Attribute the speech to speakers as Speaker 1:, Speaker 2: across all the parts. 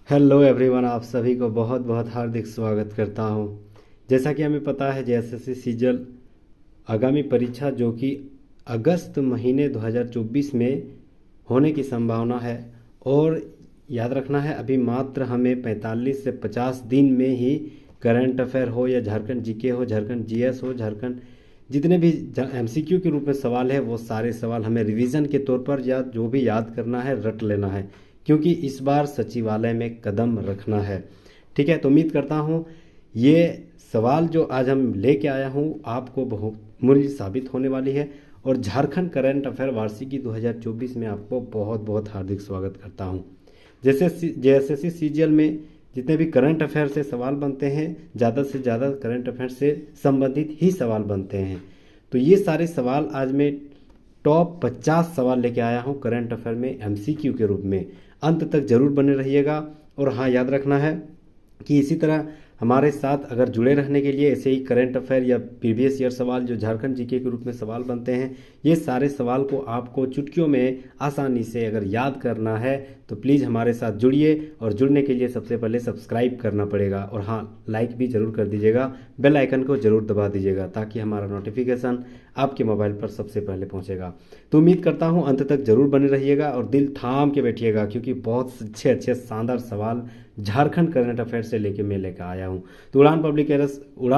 Speaker 1: Hello everyone, आप सभी को बहुत बहुत हार्दिक स्वागत करता हूं। जैसा कि हमें पता है जेएसएससी सीजल आगामी परीक्षा जो कि अगस्त महीने 2024 में होने की संभावना है। और याद रखना है, अभी मात्र हमें 45 से 50 दिन में ही करंट अफेयर हो या झारखंड जीके हो, झारखंड जीएस हो, झारखंड जितने भी एमसीक्यू के रूप में सवाल है वो सारे सवाल हमें रिवीजन के तौर पर या जो भी याद करना है रट लेना है, क्योंकि इस बार सचिवालय में कदम रखना है। ठीक है, तो उम्मीद करता हूँ ये सवाल जो आज हम लेके आया हूँ आपको बहुमूल्य साबित होने वाली है। और झारखंड करंट अफेयर वार्षिकी 2024 में आपको बहुत बहुत हार्दिक स्वागत करता हूँ। जैसे जेएसएससी सीजीएल में जितने भी करंट अफेयर से सवाल बनते हैं, ज़्यादा से ज़्यादा करंट अफेयर से संबंधित ही सवाल बनते हैं। तो ये सारे सवाल आज मैं टॉप 50 सवाल लेके आया हूँ करंट अफेयर में एमसीक्यू के रूप में। अंत तक जरूर बने रहिएगा। और हाँ, याद रखना है कि इसी तरह हमारे साथ अगर जुड़े रहने के लिए ऐसे ही करंट अफेयर या प्रीवियस ईयर सवाल जो झारखंड जीके के रूप में सवाल बनते हैं, ये सारे सवाल को आपको चुटकियों में आसानी से अगर याद करना है तो प्लीज़ हमारे साथ जुड़िए। और जुड़ने के लिए सबसे पहले सब्सक्राइब करना पड़ेगा और हाँ, लाइक भी ज़रूर कर दीजिएगा, बेल आइकन को ज़रूर दबा दीजिएगा ताकि हमारा नोटिफिकेशन आपके मोबाइल पर सबसे पहले पहुँचेगा। तो उम्मीद करता हूँ अंत तक जरूर बने रहिएगा और दिल थाम के बैठिएगा, क्योंकि बहुत अच्छे अच्छे शानदार सवाल झारखंड करंट अफेयर से लेके मैं लेकर आया हूँ। तो उड़ान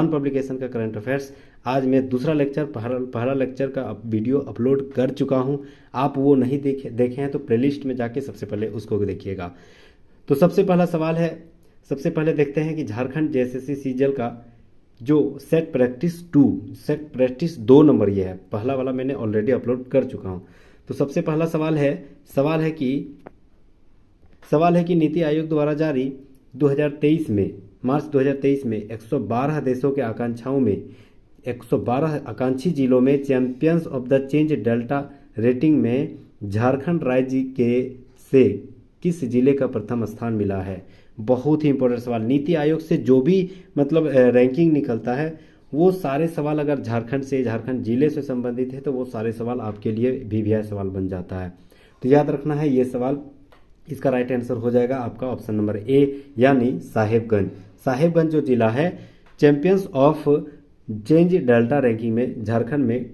Speaker 1: पब्लिकेशन का करंट अफेयर्स आज मैं दूसरा लेक्चर पहला लेक्चर का वीडियो अपलोड कर चुका हूँ। आप वो नहीं देखे हैं तो प्लेलिस्ट में जाके सबसे पहले उसको देखिएगा। तो सबसे पहला सवाल है, सबसे पहले देखते हैं कि झारखंड जेएसएससी सीजीएल का जो सेट प्रैक्टिस 2 नंबर ये है, पहला वाला मैंने ऑलरेडी अपलोड कर चुका हूँ। तो सबसे पहला सवाल है कि नीति आयोग द्वारा जारी 2023 में मार्च 2023 में 112 देशों के आकांक्षाओं में 112 आकांक्षी जिलों में champions of the change delta rating में झारखंड राज्य के से किस जिले का प्रथम स्थान मिला है। बहुत ही इंपॉर्टेंट सवाल। नीति आयोग से जो भी रैंकिंग निकलता है वो सारे सवाल अगर झारखंड जिले से संबंधित है तो वो सारे सवाल आपके लिए वीवीआई सवाल बन जाता है। तो याद रखना है ये सवाल, इसका राइट आंसर हो जाएगा आपका ऑप्शन नंबर ए यानी साहेबगंज जो जिला है champions of change delta ranking में झारखंड में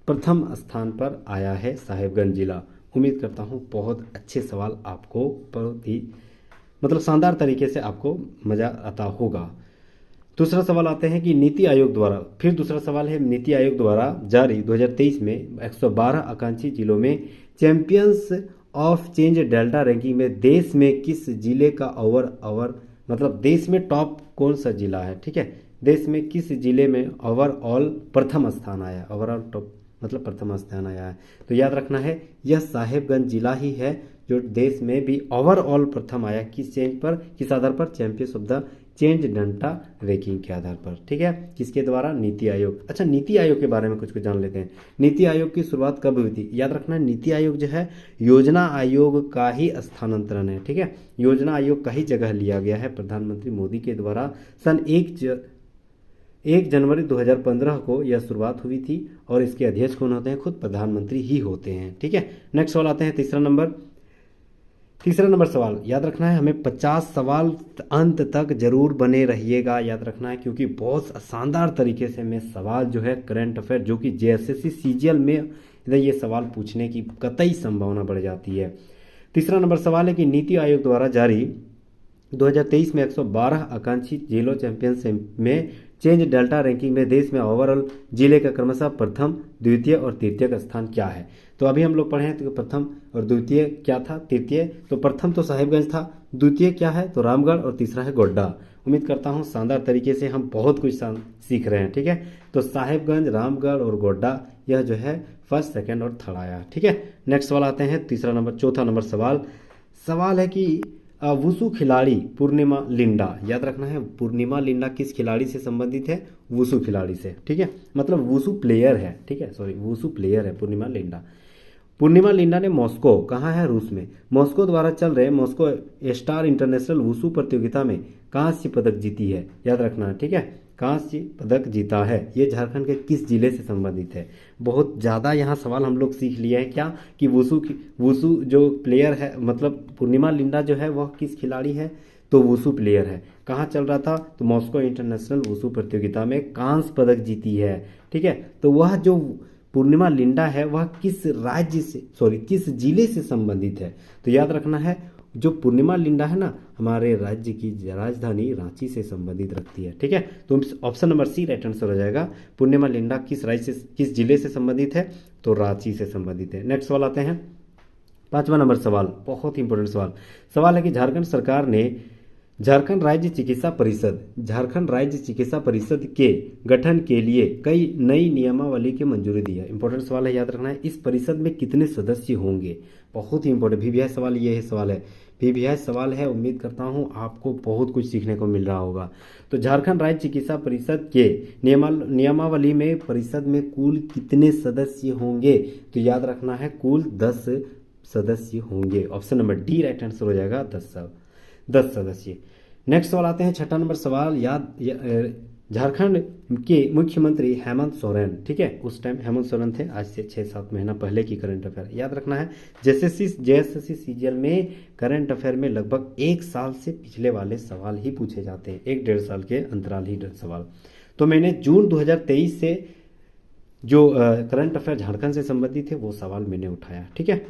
Speaker 1: प्रथम स्थान पर आया है साहेबगंज जिला। उम्मीद करता हूँ बहुत अच्छे सवाल आपको बहुत ही शानदार तरीके से आपको मजा आता होगा। दूसरा सवाल आते हैं कि नीति आयोग द्वारा जारी 2023 में 112 आकांक्षी जिलों में champions of change delta ranking में देश में किस जिले का देश में टॉप कौन सा जिला है। ठीक है, देश में किस जिले में ओवरऑल प्रथम स्थान आया, ओवरऑल टॉप प्रथम स्थान आया है। तो याद रखना है यह साहेबगंज जिला ही है जो देश में भी ओवरऑल प्रथम आया। किस आधार पर? Champions of the change delta ranking के आधार पर। ठीक है, किसके द्वारा? नीति आयोग। अच्छा, नीति आयोग के बारे में कुछ जान लेते हैं। नीति आयोग की शुरुआत कब हुई थी? याद रखना है नीति आयोग जो है योजना आयोग का ही स्थानांतरण है। ठीक है, योजना आयोग का ही जगह लिया गया है प्रधानमंत्री मोदी के द्वारा। सन 1 जनवरी 2015 को यह शुरुआत हुई थी और इसके अध्यक्ष कौन होते हैं? खुद प्रधानमंत्री ही होते हैं। ठीक है, नेक्स्ट सवाल आते हैं तीसरा नंबर सवाल। याद रखना है हमें 50 सवाल अंत तक जरूर बने रहिएगा, याद रखना है, क्योंकि बहुत शानदार तरीके से मैं सवाल जो है करंट अफेयर जो कि जेएसएससी सीजीएल में ये सवाल पूछने की कतई संभावना बढ़ जाती है। तीसरा नंबर सवाल है कि नीति आयोग द्वारा जारी 2023 में 112 आकांक्षी जिलों चैंपियनशिप में चेंज डेल्टा रैंकिंग में देश में ओवरऑल जिले का क्रमशः प्रथम, द्वितीय और तृतीय का स्थान क्या है। तो अभी हम लोग पढ़े हैं तो प्रथम और द्वितीय क्या था, तृतीय तो प्रथम तो साहिबगंज था, द्वितीय क्या है तो रामगढ़ और तीसरा है गोड्डा। उम्मीद करता हूँ शानदार तरीके से हम बहुत कुछ सीख रहे हैं। ठीक है, तो साहिबगंज, रामगढ़ और गोड्डा यह जो है फर्स्ट, सेकंड और थर्ड आया। ठीक है, नेक्स्ट सवाल आते हैं चौथा नंबर सवाल है कि वुसु खिलाड़ी पूर्णिमा लिंडा। याद रखना है पूर्णिमा लिंडा किस खिलाड़ी से संबंधित है? वुसु खिलाड़ी से। ठीक है, वुसु प्लेयर है। ठीक है, वुसु प्लेयर है पूर्णिमा लिंडा ने मॉस्को, कहाँ है? रूस में। मॉस्को द्वारा चल रहे मॉस्को स्टार इंटरनेशनल वुसु प्रतियोगिता में कांस्य पदक जीती है। याद रखना है। ठीक है, कांस्य पदक जीता है। ये झारखंड के किस जिले से संबंधित है? बहुत ज़्यादा यहाँ सवाल हम लोग सीख लिए हैं क्या कि वुसु जो प्लेयर है, मतलब पूर्णिमा लिंडा जो है वह किस खिलाड़ी है? तो वुसु प्लेयर है। कहाँ चल रहा था? तो मॉस्को इंटरनेशनल वुसु प्रतियोगिता में कांस्य पदक जीती है। ठीक है, तो वह जो पूर्णिमा लिंडा है वह किस जिले से संबंधित है? तो याद रखना है, जो पूर्णिमा लिंडा है ना, हमारे राज्य की राजधानी रांची से संबंधित रखती है। ठीक है, तो option number C right answer हो जाएगा। पूर्णिमा लिंडा किस जिले से संबंधित है? तो रांची से संबंधित है। नेक्स्ट सवाल आते हैं, 5वां नंबर सवाल, बहुत ही इंपॉर्टेंट सवाल है कि झारखंड सरकार ने झारखंड राज्य चिकित्सा परिषद के गठन के लिए कई नई नियमावली की मंजूरी दी है। इंपॉर्टेंट सवाल है, याद रखना है। इस परिषद में कितने सदस्य होंगे? बहुत ही इंपॉर्टेंट वीवीआई सवाल, ये सवाल है, वीवीआई सवाल है। उम्मीद करता हूँ आपको बहुत कुछ सीखने को मिल रहा होगा। तो झारखंड राज्य चिकित्सा परिषद के नियमावली में परिषद में कुल कितने सदस्य होंगे? तो याद रखना है, कुल 10 सदस्य होंगे। Option number D right answer हो जाएगा, 10 सदस्य। नेक्स्ट सवाल आते हैं, 6ठा नंबर सवाल। झारखंड के मुख्यमंत्री हेमंत सोरेन, ठीक है, उस टाइम हेमंत सोरेन थे, आज से 6-7 महीना पहले की करंट अफेयर याद रखना है। जेएसएससी सीजीएल में करंट अफेयर में लगभग 1 साल से पिछले वाले सवाल ही पूछे जाते हैं, 1-1.5 साल के अंतराल ही सवाल। तो मैंने जून 2023 से जो करंट अफेयर झारखंड से संबंधित थे वो सवाल मैंने उठाया। ठीक है,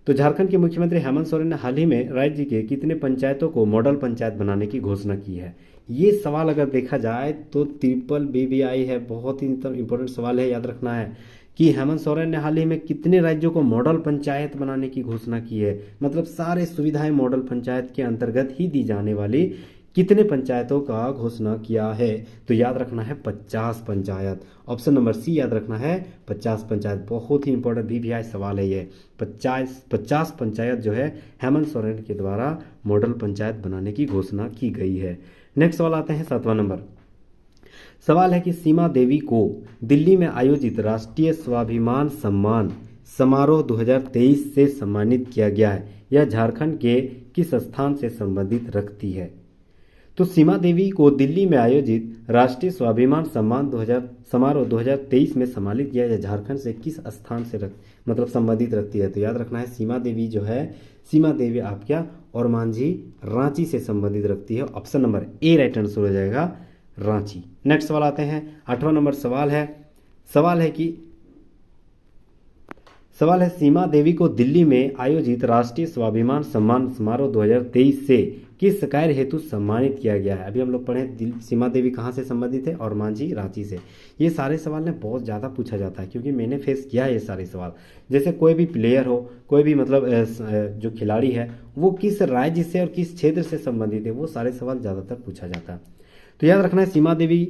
Speaker 1: तो झारखंड के मुख्यमंत्री हेमंत सोरेन ने हाल ही में राज्य के कितने पंचायतों को मॉडल पंचायत बनाने की घोषणा की है? ये सवाल अगर देखा जाए तो ट्रिपल बीबीआई है, बहुत ही इंपॉर्टेंट सवाल है। याद रखना है कि हेमंत सोरेन ने हाल ही में कितने राज्यों को मॉडल पंचायत बनाने की घोषणा की है, मतलब सारे सुविधाएं मॉडल पंचायत के अंतर्गत ही दी जाने वाली कितने पंचायतों का घोषणा किया है? तो याद रखना है 50 पंचायत। ऑप्शन नंबर सी याद रखना है, 50 पंचायत। बहुत ही इंपॉर्टेंट वीवीआई सवाल है ये। 50 पंचायत जो है हेमंत सोरेन के द्वारा मॉडल पंचायत बनाने की घोषणा की गई है। नेक्स्ट सवाल आते हैं, 7वां नंबर सवाल है कि सीमा देवी को दिल्ली में आयोजित राष्ट्रीय स्वाभिमान सम्मान समारोह 2023 से सम्मानित किया गया है। यह झारखंड के किस स्थान से संबंधित रखती है? तो सीमा देवी को दिल्ली में आयोजित राष्ट्रीय स्वाभिमान सम्मान समारोह 2023 में सम्मानित किया गया, झारखंड से किस स्थान से मतलब संबंधित रखती है? तो याद रखना है, सीमा देवी जो है, सीमा देवी आप क्या और मांझी रांची से संबंधित रखती है। Option number A right answer हो जाएगा, रांची। नेक्स्ट सवाल आते हैं, 8वां नंबर सवाल है सीमा देवी को दिल्ली में आयोजित राष्ट्रीय स्वाभिमान सम्मान समारोह 2023 से किस कार्य हेतु सम्मानित किया गया है? अभी हम लोग पढ़े सीमा देवी कहाँ से संबंधित है और मांझी रांची से। ये सारे सवाल ने बहुत ज़्यादा पूछा जाता है क्योंकि मैंने फेस किया है ये सारे सवाल। जैसे कोई भी प्लेयर हो, कोई भी मतलब जो खिलाड़ी है वो किस राज्य से और किस क्षेत्र से संबंधित है, वो सारे सवाल ज़्यादातर पूछा जाता है। तो याद रखना है, सीमा देवी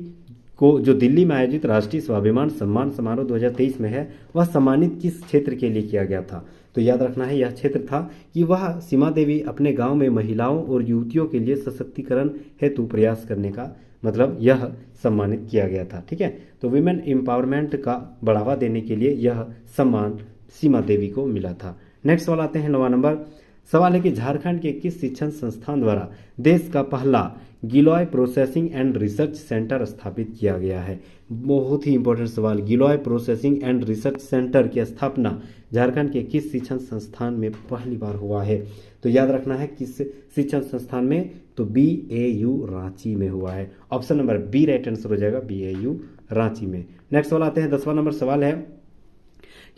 Speaker 1: को जो दिल्ली में आयोजित राष्ट्रीय स्वाभिमान सम्मान समारोह 2023 में है वह सम्मानित किस क्षेत्र के लिए किया गया था? तो याद रखना है, यह क्षेत्र था कि वह सीमा देवी अपने गांव में महिलाओं और युवतियों के लिए सशक्तिकरण हेतु प्रयास करने का मतलब यह सम्मानित किया गया था। ठीक है, तो विमेन एम्पावरमेंट का बढ़ावा देने के लिए यह सम्मान सीमा देवी को मिला था। नेक्स्ट सवाल आते हैं, 9वां नंबर सवाल है कि झारखंड के किस शिक्षण संस्थान द्वारा देश का पहला गिलोय प्रोसेसिंग एंड रिसर्च सेंटर स्थापित किया गया है? बहुत ही इंपॉर्टेंट सवाल। गिलोय प्रोसेसिंग एंड रिसर्च सेंटर की स्थापना झारखंड के किस शिक्षण संस्थान में पहली बार हुआ है? तो याद रखना है किस शिक्षण संस्थान में, तो BAU रांची में हुआ है। Option number B right answer हो जाएगा, BAU रांची में। नेक्स्ट सवाल आते हैं, 10वां नंबर सवाल है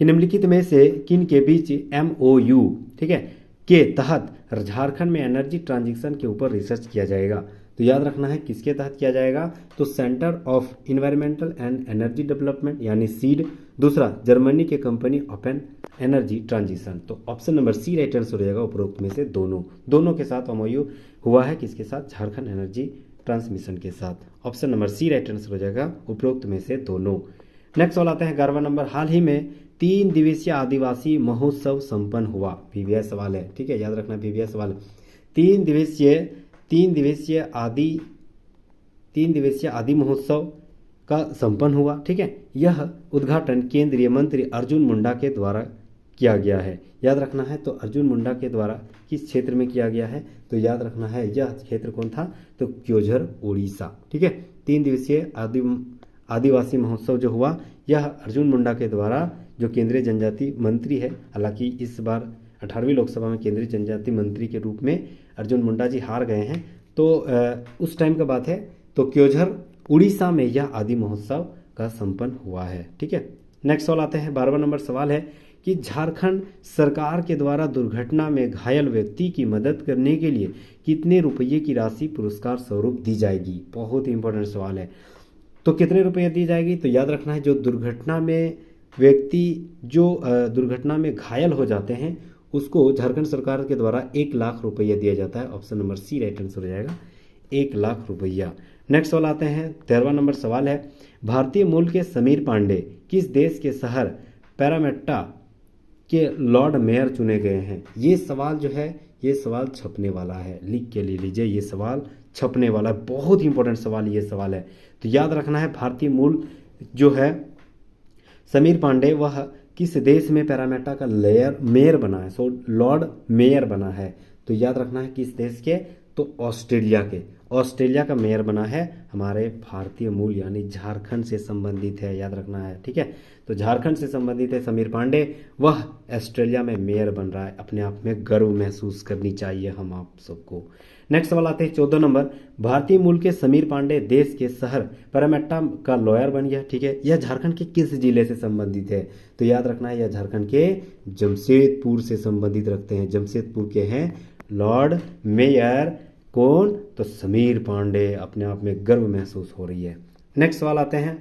Speaker 1: कि निम्नलिखित में से किन के बीच MOU, ठीक है, के तहत झारखंड में एनर्जी ट्रांजिशन के ऊपर रिसर्च किया जाएगा? तो याद रखना है किसके तहत किया जाएगा, तो centre of environmental and energy development यानी सीड, दूसरा जर्मनी के कंपनी ओपन एनर्जी ट्रांजिशन। तो option number C right answer हो जाएगा, उपरोक्त में से दोनों के साथ MOU हुआ है, किसके साथ? झारखंड एनर्जी ट्रांसमिशन के साथ। Option number C right answer हो जाएगा, उपरोक्त में से दोनों। नेक्स्ट सवाल आते हैं, 11वां नंबर, हाल ही में 3 दिवसीय आदिवासी महोत्सव संपन्न हुआ। वीवीआई सवाल है, ठीक है, याद रखना वीवीआई सवाल। 3 दिवसीय आदि महोत्सव का संपन्न हुआ। ठीक है, यह उद्घाटन केंद्रीय मंत्री अर्जुन मुंडा के द्वारा किया गया है? याद रखना है तो अर्जुन मुंडा के द्वारा किस क्षेत्र में किया गया है? तो याद रखना है यह क्षेत्र कौन था? तो क्योंझर उड़ीसा। ठीक है, 3 दिवसीय आदिवासी महोत्सव जो हुआ यह अर्जुन मुंडा के द्वारा, जो केंद्रीय जनजाति मंत्री है, हालांकि इस बार 18वीं लोकसभा में केंद्रीय जनजाति मंत्री के रूप में अर्जुन मुंडा जी हार गए हैं, तो उस टाइम का बात है। तो क्योंझर उड़ीसा में यह आदि महोत्सव का संपन्न हुआ है। ठीक है, नेक्स्ट सवाल आते हैं। 12वां नंबर सवाल है कि झारखंड सरकार के द्वारा दुर्घटना में घायल व्यक्ति की मदद करने के लिए कितने रुपये की राशि पुरस्कार स्वरूप दी जाएगी? बहुत ही इंपॉर्टेंट सवाल है। तो कितने रुपये दी जाएगी? तो याद रखना है जो दुर्घटना में व्यक्ति जो दुर्घटना में घायल हो जाते हैं उसको झारखंड सरकार के द्वारा 1 लाख रुपया दिया जाता है। Option number C right answer हो जाएगा, 1 लाख रुपया। नेक्स्ट सवाल आते हैं। 13वां नंबर सवाल है, भारतीय मूल के समीर पांडे किस देश के शहर पैरामेट्टा के लॉर्ड मेयर चुने गए हैं? ये सवाल जो है ये सवाल छपने वाला है, लिख के ले लीजिए, ये सवाल छपने वाला है, बहुत ही इंपॉर्टेंट सवाल ये सवाल है। तो याद रखना है भारतीय मूल जो है समीर पांडे वह किस देश में पैरामेट्टा का मेयर बना है? सो लॉर्ड मेयर बना है। तो याद रखना है किस देश के? तो ऑस्ट्रेलिया के। ऑस्ट्रेलिया का मेयर बना है, हमारे भारतीय मूल यानी झारखंड से संबंधित है, याद रखना है। ठीक है, तो झारखंड से संबंधित है समीर पांडे, वह ऑस्ट्रेलिया में मेयर बन रहा है। अपने आप में गर्व महसूस करनी चाहिए हम आप सबको। नेक्स्ट सवाल आते हैं 14 नंबर। भारतीय मूल के समीर पांडे देश के शहर पैरामेट्टा का लॉयर बन गया। ठीक है, यह झारखंड के किस जिले से संबंधित है? तो याद रखना है यह झारखंड के जमशेदपुर से संबंधित रखते हैं। जमशेदपुर के हैं लॉर्ड मेयर कौन? तो समीर पांडे। अपने आप में गर्व महसूस हो रही है। नेक्स्ट सवाल आते हैं।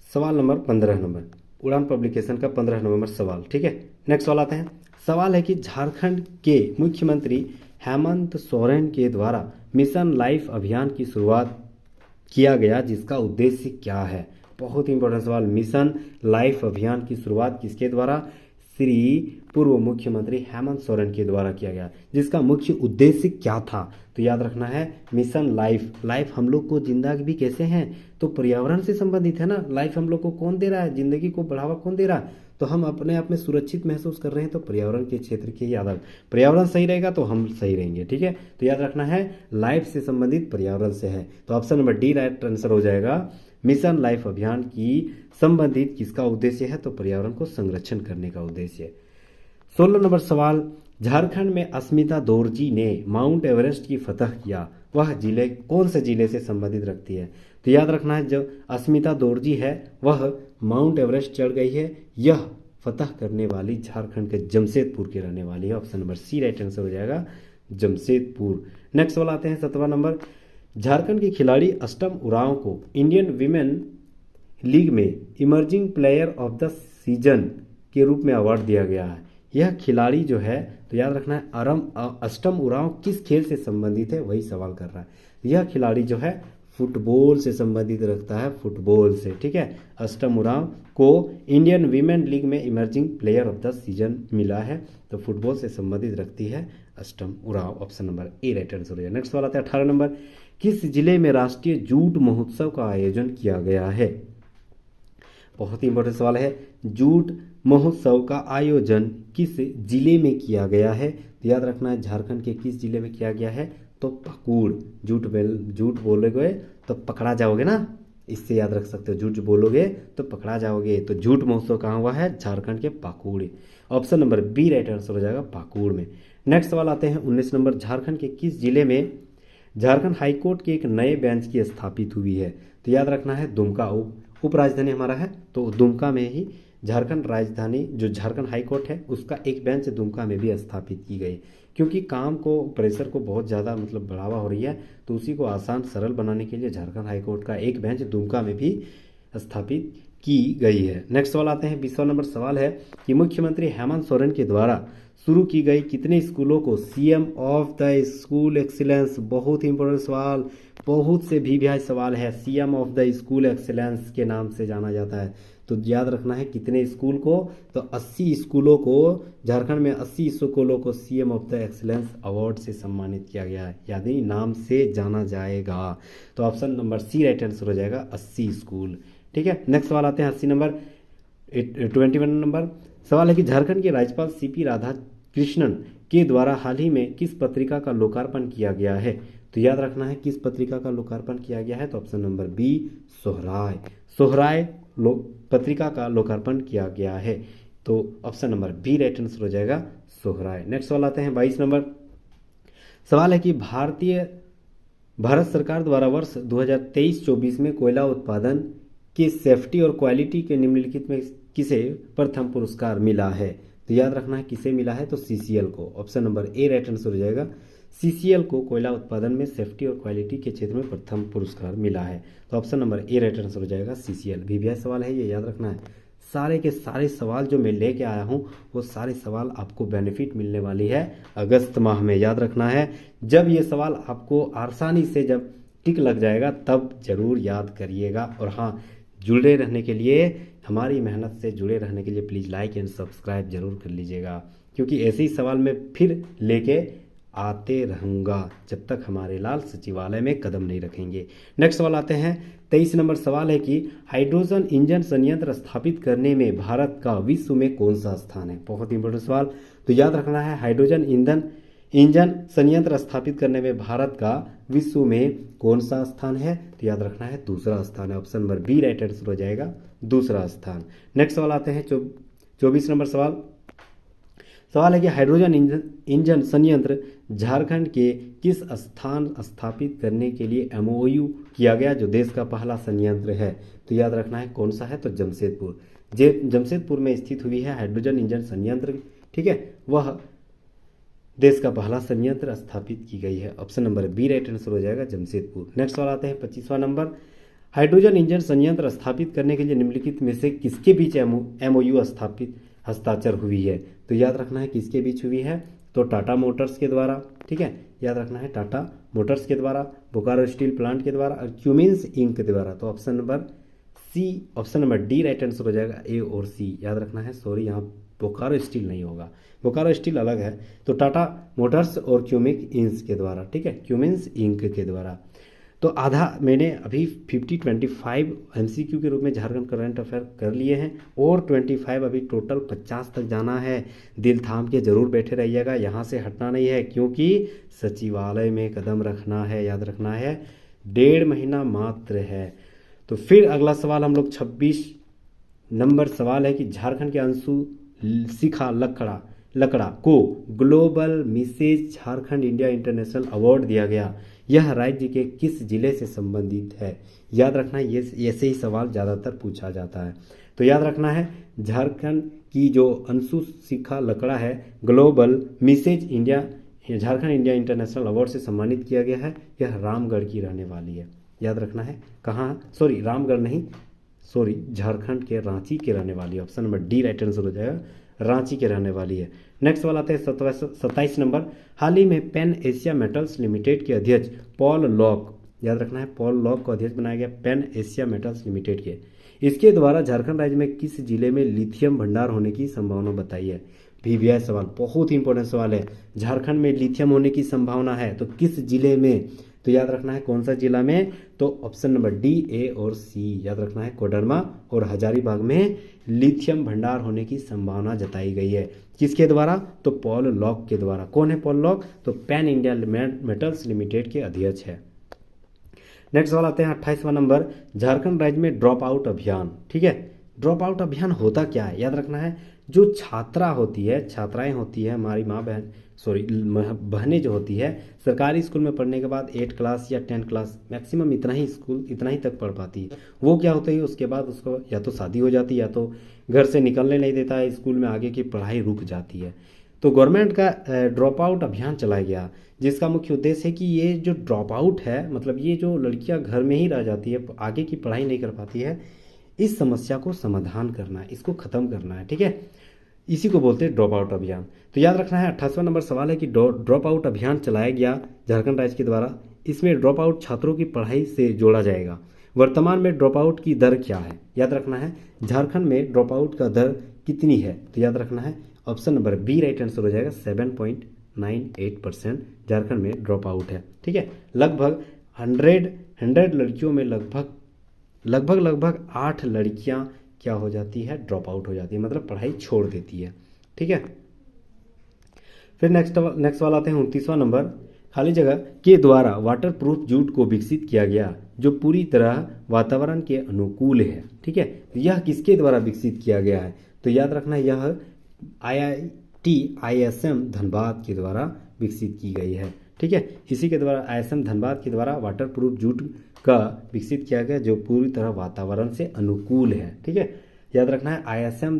Speaker 1: सवाल नंबर 15 नंबर, उड़ान पब्लिकेशन का 15 नवंबर सवाल। ठीक है, नेक्स्ट सवाल आते हैं। सवाल है कि झारखंड के मुख्यमंत्री हेमंत सोरेन के द्वारा मिशन लाइफ अभियान की शुरुआत किया गया, जिसका उद्देश्य क्या है? बहुत ही इंपॉर्टेंट सवाल। मिशन लाइफ अभियान की शुरुआत किसके द्वारा? श्री पूर्व मुख्यमंत्री हेमंत सोरेन के द्वारा किया गया, जिसका मुख्य उद्देश्य क्या था? तो याद रखना है मिशन लाइफ हम लोग को जिंदा भी कैसे हैं? तो पर्यावरण से संबंधित है ना। लाइफ हम लोग को कौन दे रहा है? जिंदगी को बढ़ावा कौन दे रहा है? तो हम अपने आप में सुरक्षित महसूस कर रहे हैं, तो पर्यावरण के क्षेत्र की ही आदत। पर्यावरण सही रहेगा तो हम सही रहेंगे। ठीक है, तो याद रखना है लाइफ से संबंधित पर्यावरण से है। तो option number D right answer हो जाएगा। मिशन लाइफ अभियान की संबंधित किसका उद्देश्य है? तो पर्यावरण को संरक्षण करने का उद्देश्य है। 16 नंबर सवाल, झारखंड में अस्मिता दोरजी ने माउंट एवरेस्ट की फतह किया, वह जिले कौन से जिले से संबंधित रखती है? तो याद रखना है जो अस्मिता दोरजी है वह माउंट एवरेस्ट चढ़ गई है, यह फतह करने वाली झारखंड के जमशेदपुर की रहने वाली है। Option number C right answer हो जाएगा, जमशेदपुर। नेक्स्ट सवाल आते हैं 17वां नंबर। झारखंड की खिलाड़ी अष्टम उरांव को इंडियन वीमेन लीग में emerging player of the season के रूप में अवार्ड दिया गया है। यह खिलाड़ी जो है, तो याद रखना है अष्टम उरांव किस खेल से संबंधित है, वही सवाल कर रहा है। यह खिलाड़ी जो है फुटबॉल से संबंधित रखता है, फुटबॉल से। ठीक है, अष्टम उरांव को इंडियन वीमेन लीग में emerging player of the season मिला है, तो फुटबॉल से संबंधित रखती है अष्टम Oraon. Option number A right answer हो जाएगा। नेक्स्ट सवाल आता है 18 नंबर। किस जिले में राष्ट्रीय जूट महोत्सव का आयोजन किया गया है? बहुत ही इंपॉर्टेंट सवाल है। जूट महोत्सव का आयोजन किस जिले में किया गया है? तो याद रखना है झारखंड के किस जिले में किया गया है? तो पाकुड़। झूठ बोलोगे तो पकड़ा जाओगे ना, इससे याद रख सकते हो। झूठ बोलोगे तो पकड़ा जाओगे। तो जूट महोत्सव कहाँ हुआ है? झारखंड के Pakur. Option number B right answer हो जाएगा, पाकुड़ में। नेक्स्ट सवाल आते हैं 19 नंबर। झारखंड के किस जिले में झारखंड हाईकोर्ट के एक नए बेंच की स्थापित हुई है? तो याद रखना है दुमका, उप राजधानी हमारा है, तो दुमका में ही झारखंड राजधानी जो झारखंड हाईकोर्ट है उसका एक बेंच दुमका में भी स्थापित की गई, क्योंकि काम को प्रेशर को बहुत ज़्यादा बढ़ावा हो रही है, तो उसी को आसान सरल बनाने के लिए झारखंड हाईकोर्ट का एक बेंच दुमका में भी स्थापित की गई है। नेक्स्ट सवाल आते हैं 20वां नंबर सवाल है कि मुख्यमंत्री हेमंत सोरेन के द्वारा शुरू की गई कितने स्कूलों को CM of the school excellence? बहुत ही इंपॉर्टेंट सवाल, बहुत से भी सवाल है। CM of the school excellence के नाम से जाना जाता है। तो याद रखना है कितने स्कूल को, तो 80 स्कूलों को, झारखंड में 80 स्कूलों को CM of the excellence award से सम्मानित किया गया है, यानी नाम से जाना जाएगा। तो option number C right answer हो जाएगा 80 स्कूल। ठीक है, नेक्स्ट सवाल आते हैं 80 नंबर 21 नंबर सवाल है कि झारखंड के राज्यपाल सीपी राधाकृष्णन के द्वारा हाल ही में किस पत्रिका का लोकार्पण किया गया है। तो याद रखना है किस पत्रिका का लोकार्पण किया गया है, तो option number B Sohrai, Sohrai पत्रिका का लोकार्पण किया गया है। तो option number B right answer हो जाएगा सोहराय। नेक्स्ट सवाल आते हैं 22 नंबर सवाल है कि भारत सरकार द्वारा वर्ष 2023-24 में कोयला उत्पादन के सेफ्टी और क्वालिटी के निम्नलिखित में किसे प्रथम पुरस्कार मिला है। तो याद रखना है किसे मिला है, तो सीसीएल को। Option number A right answer हो जाएगा, सीसीएल को कोयला उत्पादन में सेफ्टी और क्वालिटी के क्षेत्र में प्रथम पुरस्कार मिला है। तो option number A right answer हो जाएगा सीसीएल। वीवीआई सवाल है ये, याद रखना है। सारे के सारे सवाल जो मैं लेके आया हूँ वो सारे सवाल आपको बेनिफिट मिलने वाली है अगस्त माह में, याद रखना है। जब ये सवाल आपको आसानी से जब टिक लग जाएगा तब जरूर याद करिएगा। और हाँ, जुड़े रहने के लिए, हमारी मेहनत से जुड़े रहने के लिए प्लीज़ लाइक एंड सब्सक्राइब जरूर कर लीजिएगा, क्योंकि ऐसे ही सवाल मैं फिर लेके आते रहूँगा जब तक हमारे लाल सचिवालय में कदम नहीं रखेंगे। नेक्स्ट सवाल आते हैं 23 नंबर सवाल है कि हाइड्रोजन इंजन संयंत्र स्थापित करने में भारत का विश्व में कौन सा स्थान है। बहुत इंपॉर्टेंट सवाल। तो याद रखना है हाइड्रोजन इंजन संयंत्र स्थापित करने में भारत का विश्व में कौन सा स्थान है। तो याद रखना है दूसरा स्थान है। Option number B right answer हो जाएगा दूसरा स्थान। नेक्स्ट सवाल आते हैं 24 नंबर सवाल है कि हाइड्रोजन इंजन संयंत्र झारखंड के किस स्थान स्थापित करने के लिए एमओयू किया गया, जो देश का पहला संयंत्र है। तो याद रखना है कौन सा है, तो जमशेदपुर। जमशेदपुर में स्थित हुई है हाइड्रोजन इंजन संयंत्र। ठीक है, वह देश का पहला संयंत्र स्थापित की गई है। Option number B right answer हो जाएगा जमशेदपुर। नेक्स्ट सवाल आते हैं 25वां नंबर हाइड्रोजन इंजन संयंत्र स्थापित करने के लिए निम्नलिखित में से किसके बीच एमओयू हस्ताक्षर हुई है। तो याद रखना है किसके बीच हुई है, तो टाटा मोटर्स के द्वारा। ठीक है, याद रखना है टाटा मोटर्स के द्वारा, बोकारो स्टील प्लांट के द्वारा और क्यूमिंस इंक के द्वारा। तो option number D right answer हो जाएगा, ए और सी। याद रखना है, सॉरी यहाँ बोकारो स्टील नहीं होगा, बोकारो स्टील अलग है। तो टाटा मोटर्स और क्यूमिंस इंक के द्वारा। ठीक है, क्यूमिंस इंक के द्वारा। तो आधा मैंने अभी 50-25 एमसीक्यू के रूप में झारखंड करंट अफेयर कर लिए हैं और 25 अभी टोटल 50 तक जाना है। दिल थाम के जरूर बैठे रहिएगा, यहाँ से हटना नहीं है, क्योंकि सचिवालय में कदम रखना है। याद रखना है 1.5 महीना मात्र है। तो फिर अगला सवाल हम लोग 26 नंबर सवाल है कि झारखंड के अंशु शिखा लकड़ा को global Mrs Jharkhand India international award दिया गया। यह राज्य के किस जिले से संबंधित है। याद रखना है ये ऐसे ही सवाल ज़्यादातर पूछा जाता है। तो याद रखना है झारखंड की जो अंशु शिखा लकड़ा है global Mrs Jharkhand India international award से सम्मानित किया गया है। यह रामगढ़ की रहने वाली है। याद रखना है कहाँ, सॉरी रामगढ़ नहीं, सॉरी झारखंड के रांची के रहने वाली है। Option number D right answer हो जाएगा, रांची के रहने वाली है। नेक्स्ट वाला आता है 27 नंबर हाल ही में पैन एशिया मेटल्स लिमिटेड के अध्यक्ष पॉल लॉक, याद रखना है पॉल लॉक को अध्यक्ष बनाया गया पैन एशिया मेटल्स लिमिटेड के। इसके द्वारा झारखंड राज्य में किस जिले में लिथियम भंडार होने की संभावना बताई है। वीवीआई सवाल, बहुत ही इंपॉर्टेंट सवाल है। झारखंड में लिथियम होने की संभावना है तो किस जिले में। तो याद रखना है कौन सा जिला में, तो ऑप्शन नंबर डी, ए और सी। याद रखना है कोडरमा और हजारीबाग में लिथियम भंडार होने की संभावना जताई गई है। किसके द्वारा, तो पॉल लॉक के द्वारा। कौन है पॉल लॉक, तो पैन इंडिया मेटल्स लिमिटेड के अध्यक्ष है। नेक्स्ट सवाल आते हैं 28वां नंबर झारखंड राज्य में ड्रॉप आउट अभियान। ठीक है, ड्रॉप आउट अभियान होता क्या है। याद रखना है जो छात्राएं होती है हमारी बहनें जो होती है सरकारी स्कूल में पढ़ने के बाद 8 क्लास या 10 क्लास मैक्सिमम इतना ही तक पढ़ पाती है। वो क्या होता है उसके बाद उसको या तो शादी हो जाती है या तो घर से निकलने नहीं देता है, स्कूल में आगे की पढ़ाई रुक जाती है। तो गवर्नमेंट का ड्रॉप आउट अभियान चलाया गया जिसका मुख्य उद्देश्य है कि ये जो ड्रॉप आउट है, मतलब ये जो लड़कियां घर में ही रह जाती है, आगे की पढ़ाई नहीं कर पाती है, इस समस्या को समाधान करना है, इसको खत्म करना है। ठीक है, इसी को बोलते हैं ड्रॉप आउट अभियान। तो याद रखना है 28वां नंबर सवाल है कि ड्रॉप आउट अभियान चलाया गया झारखंड राज्य के द्वारा। इसमें ड्रॉप आउट छात्रों की पढ़ाई से जोड़ा जाएगा। वर्तमान में ड्रॉप आउट की दर क्या है? याद रखना है झारखंड में ड्रॉप आउट का दर कितनी है? तो याद रखना है option number B right answer हो जाएगा। 7.98% झारखंड में ड्रॉप आउट है। ठीक है, लगभग 100 लड़कियों में लगभग 8 लड़कियां क्या हो जाती है? ड्रॉप आउट हो जाती है, मतलब पढ़ाई छोड़ देती है। ठीक है, फिर नेक्स्ट वाला आते हैं 29वां नंबर, खाली जगह के द्वारा वाटर प्रूफ जूट को विकसित किया गया जो पूरी तरह वातावरण के अनुकूल है। ठीक है, यह किसके द्वारा विकसित किया गया है? तो याद रखना यह IISM धनबाद के द्वारा विकसित की गई है। ठीक है, इसी के द्वारा IISM धनबाद के द्वारा वाटर प्रूफ जूट का विकसित किया गया जो पूरी तरह वातावरण से अनुकूल है। ठीक है, याद रखना है IISM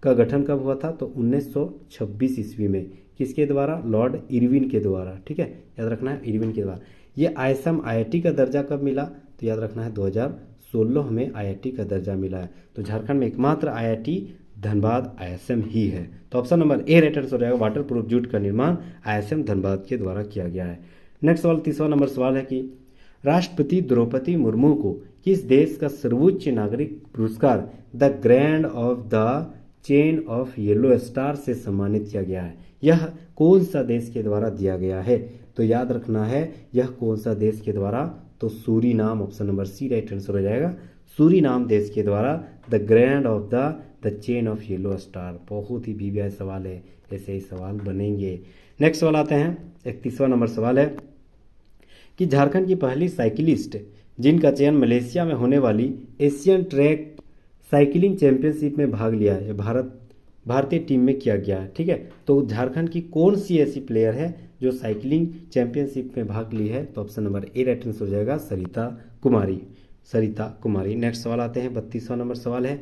Speaker 1: का गठन कब हुआ था? तो 1926 ईस्वी में। किसके द्वारा? लॉर्ड इरविन के द्वारा। ठीक है, याद रखना है इरविन के द्वारा। ये IISM IIT का दर्जा कब मिला? तो याद रखना है 2016 में IIT का दर्जा मिला है। तो झारखंड में एकमात्र IIT धनबाद IISM ही है। तो option number A right answer हो जाएगा। वाटर प्रूफ जूट का निर्माण IISM धनबाद के द्वारा किया गया है। नेक्स्ट सवाल 30वां नंबर सवाल है कि राष्ट्रपति द्रौपदी मुर्मू को किस देश का सर्वोच्च नागरिक पुरस्कार the grand of the chain of yellow star से सम्मानित किया गया है? यह कौन सा देश के द्वारा दिया गया है? तो याद रखना है यह कौन सा देश के द्वारा? तो Suriname, option number C right answer हो जाएगा। सूरीनाम देश के द्वारा the grand of the chain of yellow star. बहुत ही वीवीआई सवाल है, ऐसे ही सवाल बनेंगे। नेक्स्ट सवाल आते हैं 31वां नंबर सवाल है कि झारखंड की पहली साइकिलिस्ट जिनका चयन मलेशिया में होने वाली एशियन ट्रैक साइकिलिंग चैंपियनशिप में भाग लिया है, भारतीय टीम में किया गया है। ठीक है, तो झारखंड की कौन सी ऐसी प्लेयर है जो साइकिलिंग चैंपियनशिप में भाग ली है? तो option number A right answer हो जाएगा सरिता कुमारी। नेक्स्ट सवाल आते हैं 32वां नंबर सवाल है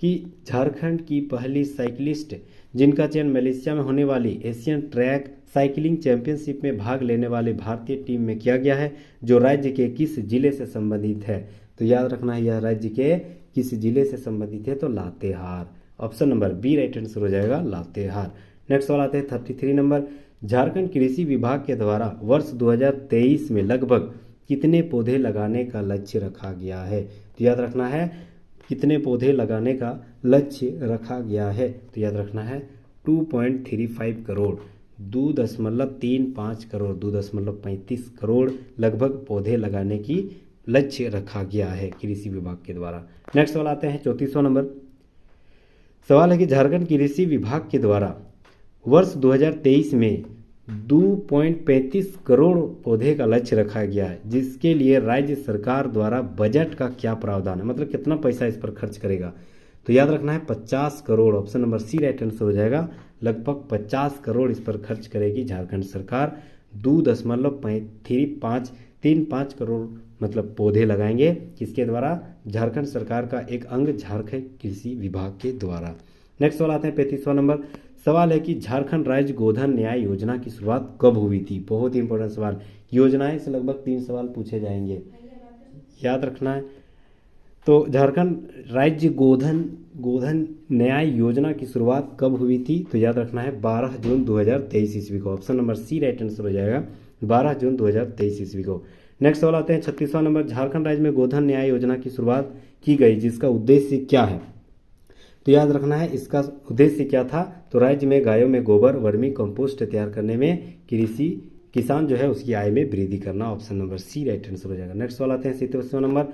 Speaker 1: कि झारखंड की पहली साइकिलिस्ट जिनका चयन मलेशिया में होने वाली एशियन ट्रैक साइकिलिंग चैंपियनशिप में भाग लेने वाले भारतीय टीम में किया गया है जो राज्य के किस जिले से संबंधित है? तो याद रखना है यह राज्य के किस जिले से संबंधित है? तो Latehar. Option number B right answer हो जाएगा लातेहार। नेक्स्ट सवाल आते हैं 33 नंबर, झारखंड कृषि विभाग के द्वारा वर्ष 2023 में लगभग कितने पौधे लगाने का लक्ष्य रखा गया है? तो याद रखना है कितने पौधे लगाने का लक्ष्य रखा गया है? तो याद रखना है 2.35 करोड़, 2.35 करोड़, 2.35 करोड़ लगभग पौधे लगाने की लक्ष्य रखा गया है कृषि विभाग के द्वारा। नेक्स्ट सवाल आते हैं 34वां नंबर सवाल है कि झारखंड कृषि विभाग के द्वारा वर्ष 2023 में 2.35 करोड़ पौधे का लक्ष्य रखा गया है जिसके लिए राज्य सरकार द्वारा बजट का क्या प्रावधान है? मतलब कितना पैसा इस पर खर्च करेगा? तो याद रखना है 50 crore. Option number C right answer हो जाएगा। लगभग 50 करोड़ इस पर खर्च करेगी झारखंड सरकार। 2.35 करोड़ मतलब पौधे लगाएंगे किसके द्वारा? झारखंड सरकार का एक अंग झारखंड कृषि विभाग के द्वारा। नेक्स्ट सवाल आते हैं 35वां नंबर सवाल है कि झारखंड राज्य गोधन न्याय योजना की शुरुआत कब हुई थी? बहुत ही इंपॉर्टेंट सवाल। योजनाएं से लगभग 3 सवाल पूछे जाएंगे, याद रखना है। तो झारखंड राज्य गोधन न्याय योजना की शुरुआत कब हुई थी? तो याद रखना है 12 जून 2023 ईस्वी को। Option number C right answer हो जाएगा 12 जून 2023 ईस्वी को। नेक्स्ट सवाल आते हैं 36वां नंबर, झारखंड राज्य में गोधन न्याय योजना की शुरुआत की गई जिसका उद्देश्य क्या है? तो याद रखना है इसका उद्देश्य क्या था? तो राज्य में गायों में गोबर वर्मी कंपोस्ट तैयार करने में किसान जो है उसकी आय में वृद्धि करना। Option number C right answer हो जाएगा। नेक्स्ट सवाल आते हैं 37वां नंबर,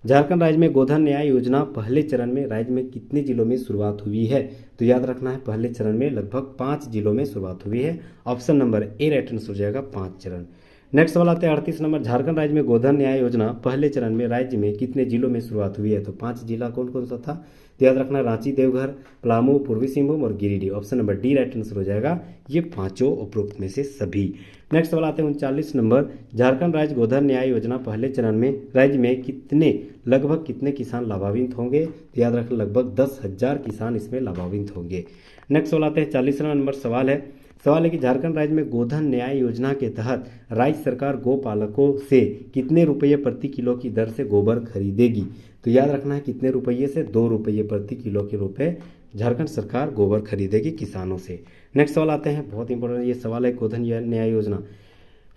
Speaker 1: झारखंड राज्य में गोधन न्याय योजना पहले चरण में राज्य में कितने जिलों में शुरुआत हुई है? तो याद रखना है पहले चरण में लगभग 5 जिलों में शुरुआत हुई है। Option number A right answer हो जाएगा 5 चरण। नेक्स्ट सवाल आते हैं 38 नंबर, झारखंड राज्य में गोधन न्याय योजना पहले चरण में राज्य में कितने जिलों में शुरुआत हुई है? तो 5 जिला कौन कौन सा था? तो याद रखना रांची, देवघर, पलामू, पूर्वी सिंहभूम और Giridih. Option number D right answer हो जाएगा ये पांचों उपरोक्त में से सभी। नेक्स्ट सवाल आते हैं 39 नंबर, झारखंड राज्य गोधन न्याय योजना पहले चरण में राज्य में लगभग कितने किसान लाभान्वित होंगे? तो याद रखना लगभग 10,000 किसान इसमें लाभान्वित होंगे। नेक्स्ट सवाल आते हैं 40वां नंबर सवाल है कि झारखंड राज्य में गोधन न्याय योजना के तहत राज्य सरकार गोपालकों से कितने रुपये प्रति किलो की दर से गोबर खरीदेगी? तो याद रखना है कितने रुपये से? 2 रुपये प्रति किलो के रूप में झारखंड सरकार गोबर खरीदेगी किसानों से। नेक्स्ट सवाल आते हैं बहुत इंपॉर्टेंट ये सवाल है गोधन न्याय योजना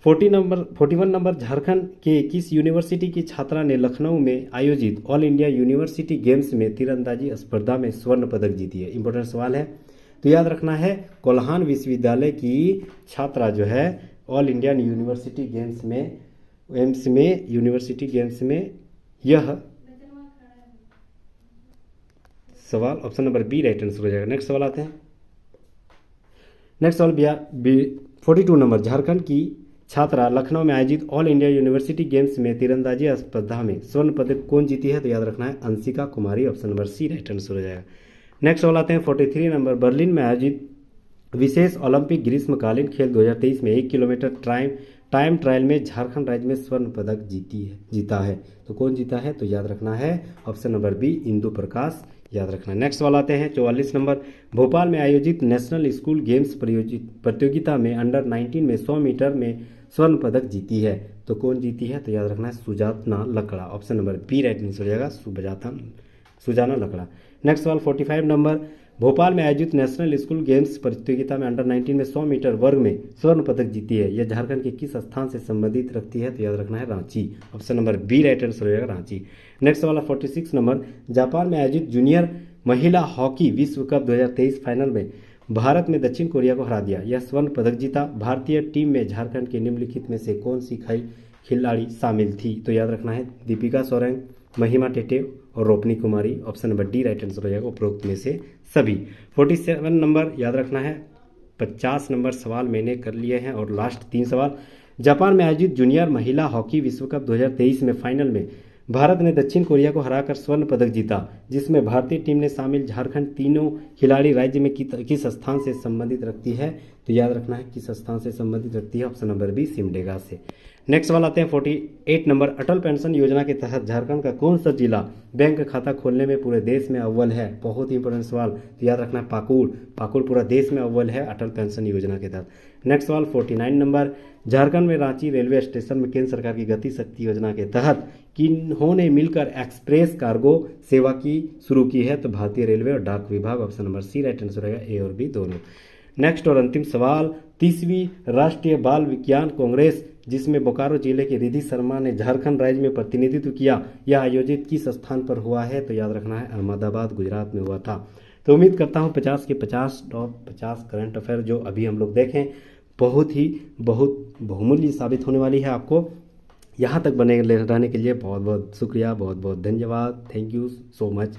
Speaker 1: 41 नंबर, झारखंड के किस यूनिवर्सिटी की छात्रा ने लखनऊ में आयोजित ऑल इंडिया यूनिवर्सिटी गेम्स में तीरंदाजी स्पर्धा में स्वर्ण पदक जीती है? इंपॉर्टेंट सवाल है, तो याद रखना है कोल्हान विश्वविद्यालय की छात्रा जो है ऑल इंडिया यूनिवर्सिटी गेम्स में यह सवाल option number B right answer हो जाएगा। नेक्स्ट सवाल आते हैं। नेक्स्ट सवाल 42 नंबर, झारखंड की छात्रा लखनऊ में आयोजित ऑल इंडिया यूनिवर्सिटी गेम्स में तीरंदाजी स्पर्धा में स्वर्ण पदक कौन जीती है? तो याद रखना है Anshika Kumari, option number C right answer हो जाएगा। नेक्स्ट सवाल आते हैं 43 नंबर, बर्लिन में आयोजित विशेष ओलंपिक ग्रीष्मकालीन खेल 2023 में 1 किलोमीटर टाइम ट्रायल में झारखंड राज्य में स्वर्ण पदक जीता है, तो कौन जीता है? तो याद रखना है option number B Indu Prakash, याद रखना। नेक्स्ट सवाल आते हैं 44 नंबर, भोपाल में आयोजित नेशनल स्कूल गेम्स प्रतियोगिता में अंडर 19 में 100 मीटर में स्वर्ण पदक जीती है, तो कौन जीती है? तो याद रखना है Sujana Lakda, option number B right answer हो जाएगा सुजाना लकड़ा। नेक्स्ट सवाल 45 नंबर, भोपाल में आयोजित नेशनल स्कूल गेम्स प्रतियोगिता में अंडर 19 में 100 मीटर वर्ग में स्वर्ण पदक जीती है, यह झारखंड के किस स्थान से संबंधित रखती है? तो याद रखना है Ranchi, option number B right answer हो जाएगा रांची। नेक्स्ट वाला 46 नंबर, जापान में आयोजित जूनियर महिला हॉकी विश्व कप 2023 फाइनल में भारत में दक्षिण कोरिया को हरा दिया, यह स्वर्ण पदक जीता। भारतीय टीम में झारखंड के निम्नलिखित में से कौन सी खिलाड़ी शामिल थी? तो याद रखना है दीपिका सोरेंग, महिमा टेटे और Ropni Kumari, option number D right answer हो जाएगा उपरोक्त में से सभी। 47 नंबर, याद रखना है 50 नंबर सवाल मैंने कर लिए हैं और लास्ट 3 सवाल। जापान में आयोजित जूनियर महिला हॉकी विश्व कप 2023 में फाइनल में भारत ने दक्षिण कोरिया को हराकर स्वर्ण पदक जीता, जिसमें भारतीय टीम ने शामिल झारखंड तीनों खिलाड़ी राज्य में किस स्थान से संबंधित रखती है? तो याद रखना है किस स्थान से संबंधित रखती है, ऑप्शन नंबर बी सिमडेगा से। नेक्स्ट सवाल आते हैं 48 नंबर, अटल पेंशन योजना के तहत झारखंड का कौन सा जिला बैंक खाता खोलने में पूरे देश में अव्वल है? बहुत ही इंपॉर्टेंट सवाल, तो याद रखना है पाकुड़ पूरा देश में अव्वल है अटल पेंशन योजना के तहत। नेक्स्ट सवाल 49 नंबर, झारखंड में रांची रेलवे स्टेशन में केंद्र सरकार की गति शक्ति योजना के तहत किन्होंने मिलकर एक्सप्रेस कार्गो सेवा की शुरू की है? तो भारतीय रेलवे और डाक विभाग, option number C right answer रहेगा ए और बी दोनों। नेक्स्ट और अंतिम सवाल, 30वीं राष्ट्रीय बाल विज्ञान कांग्रेस जिसमें बोकारो जिले के रिधि शर्मा ने झारखंड राज्य में प्रतिनिधित्व किया, यह आयोजित किस स्थान पर हुआ है? तो याद रखना है अहमदाबाद गुजरात में हुआ था। तो उम्मीद करता हूँ 50 के 50 टॉप 50 करंट अफेयर जो अभी हम लोग देखें बहुत बहुमूल्य साबित होने वाली है आपको। यहाँ तक बने रहने के लिए बहुत बहुत शुक्रिया, बहुत बहुत धन्यवाद, थैंक यू सो मच।